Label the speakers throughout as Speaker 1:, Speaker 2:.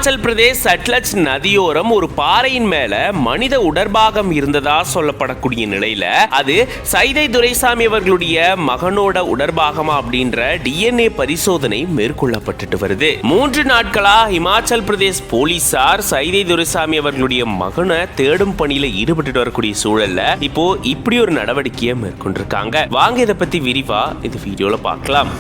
Speaker 1: ஹிமாச்சல் பிரதேஷ் சட்லஜ் நதியோரம் ஒரு பாறையின் மேல மனித உடற்பாகம் இருந்ததா சொல்லப்படக்கூடிய நிலையில அது சைதை துரைசாமி அவர்களுடைய மகனோட உடற்பாகமா அப்படின்ற DNA பரிசோதனை மேற்கொள்ளப்பட்டு வருது. 3 நாட்களா ஹிமாச்சல் பிரதேஷ் போலீசார் சைதை துரைசாமி அவர்களுடைய மகனை தேடும் பணியில ஈடுபட்டு வரக்கூடிய சூழல்ல இப்போ இப்படி ஒரு நடவடிக்கையை மேற்கொண்டிருக்காங்க. வாங்க இதை பத்தி விரிவா இந்த வீடியோல பார்க்கலாம்.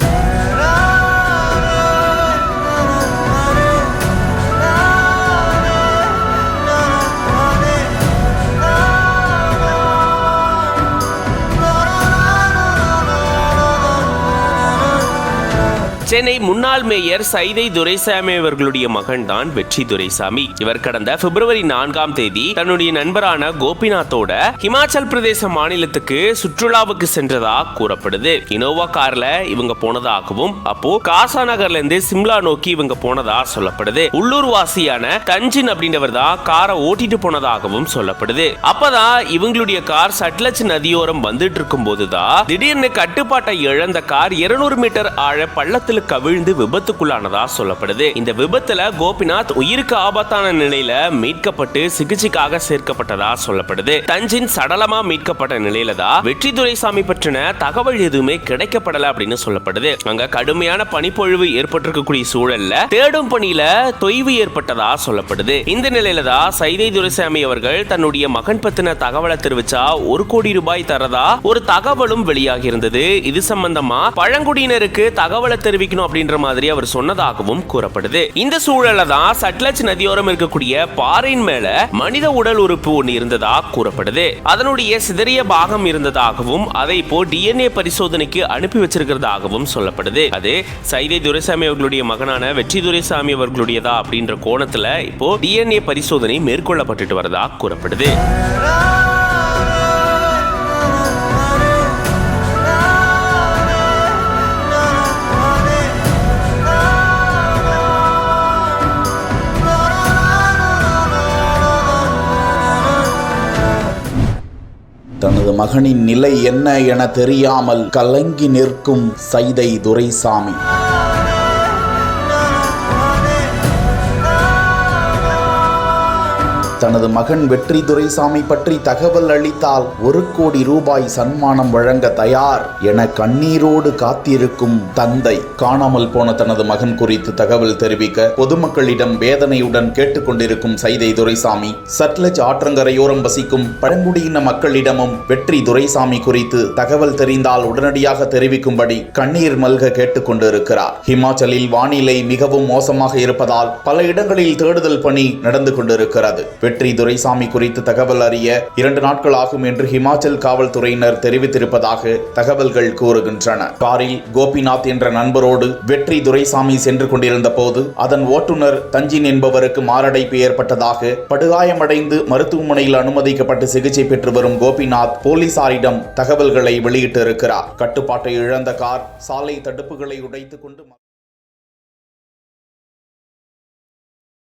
Speaker 1: சென்னை முன்னாள் மேயர் சைதை துரைசாமி அவர்களுடைய மகன் தான் வெற்றி துரைசாமி. இவர் கடந்த பிப்ரவரி 4ஆம் தேதி தன்னுடைய நண்பரான கோபிநாத்தோட ஹிமாச்சல் பிரதேச மாநிலத்துக்கு சுற்றுலாவுக்கு சென்றதா கூறப்படுது. இனோவா கார்ல இவங்க போனதாகவும் அப்போ காசா நகர்ல இருந்து சிம்லா நோக்கி இவங்க போனதா சொல்லப்படுது. உள்ளூர் வாசியான தஞ்சின் அப்படின்றவர் தான் காரை ஓட்டிட்டு போனதாகவும் சொல்லப்படுது. அப்பதான் இவங்களுடைய கார் சட்லஜ் நதியோரம் வந்துட்டு இருக்கும் போதுதான் திடீர்னு கட்டுப்பாட்டை இழந்த கார் 200 மீட்டர் ஆழ பள்ளத்தில் கவிழ்ந்து விபத்துக்குள்ளானதா சொல்லப்படுது. இந்த விபத்துல கோபிநாத் உயிருக்கு ஆபத்தான நிலையில மீட்கப்பட்டு சிகிச்சைக்காக சேர்க்கப்பட்டதா சொல்லப்படுது. தஞ்சின் சடலமா மீட்கப்பட்ட நிலையில தான் வெற்றி துரைசாமி பற்றின தகவல் எதுவுமே கிடைக்கப்படல அப்படின்னு சொல்லப்படுது. அங்க கடுமையான பனிப்பொழிவு ஏற்பட்டிருக்கக்கூடிய சூழல்ல தேடும் பணியில தொய்வு ஏற்பட்டதா சொல்லப்படுது. இந்த நிலையில தான் சைதை துரைசாமி அவர்கள் தன்னுடைய மகன் பத்தின தகவலை தெரிவிச்சா 1 கோடி ரூபாய் தரதா ஒரு தகவலும் வெளியாகி இருந்தது. இது சம்பந்தமா பழங்குடியினருக்கு தகவலை தெரிவிக்கணும் அப்படின்ற மாதிரி அவர் சொன்னதாகவும் கூறப்படுது. இந்த சூழல்ல தான் சட்லஜ் நதியோரம் இருக்கக்கூடிய பாறையின் மேல மனித உடல் உறுப்பு ஒன்று இருந்ததா கூறப்படுது. அதனுடைய சிதறிய பாகம் இருந்ததாகவும் அதை இப்போ DNA பரிசோதனைக்கு அனுப்பி வச்சிருக்கிறதாகவும் சொல்லப்படுது. அது சைதை துரைசாமி அவர்களுடைய மகனான வெற்றி துரைசாமி அவர்களுடையதா அப்படின்ற கோணத்துல இப்போ DNA பரிசோதனை மேற்கொள்ளப்பட்டு வரதா கூறப்படுது.
Speaker 2: தனது மகனின் நிலை என்ன என தெரியாமல் கலங்கி நிற்கும் சைதை துரைசாமி. தனது மகன் வெற்றி துரைசாமி பற்றி தகவல் அளித்தால் 1 கோடி ரூபாய் சன்மானம் வழங்க தயார் என கண்ணீரோடு காத்திருக்கும் தந்தை. காணாமல் போன தனது மகன் குறித்து தகவல் தெரிவிக்க பொதுமக்களிடம் வேதனையுடன் கேட்டுக்கொண்டிருக்கும் சைதை துரைசாமி சட்லஜ் ஆற்றங்கரையோரம் வசிக்கும் பழங்குடியின மக்களிடமும் வெற்றி துரைசாமி குறித்து தகவல் தெரிந்தால் உடனடியாக தெரிவிக்கும்படி கண்ணீர் மல்க கேட்டுக்கொண்டிருக்கிறார். ஹிமாச்சலில் வானிலை மிகவும் மோசமாக இருப்பதால் பல இடங்களில் தேடுதல் பணி நடந்து கொண்டிருக்கிறது. வெற்றி துரைசாமி குறித்து தகவல் அறிய 2 நாட்கள் ஆகும் என்று ஹிமாச்சல் காவல்துறையினர் தெரிவித்திருப்பதாக தகவல்கள் கூறுகின்றன. காரில் கோபிநாத் என்ற நண்பரோடு வெற்றி துரைசாமி சென்று கொண்டிருந்த போது அதன் ஓட்டுநர் தஞ்சின் என்பவருக்கு மாரடைப்பு ஏற்பட்டதாக படுகாயமடைந்து மருத்துவமனையில் அனுமதிக்கப்பட்டு சிகிச்சை பெற்று வரும் கோபிநாத் போலீசாரிடம் தகவல்களை வெளியிட்டிருக்கிறார். கட்டுப்பாட்டை இழந்த கார் சாலை தடுப்புகளை உடைத்துக் கொண்டு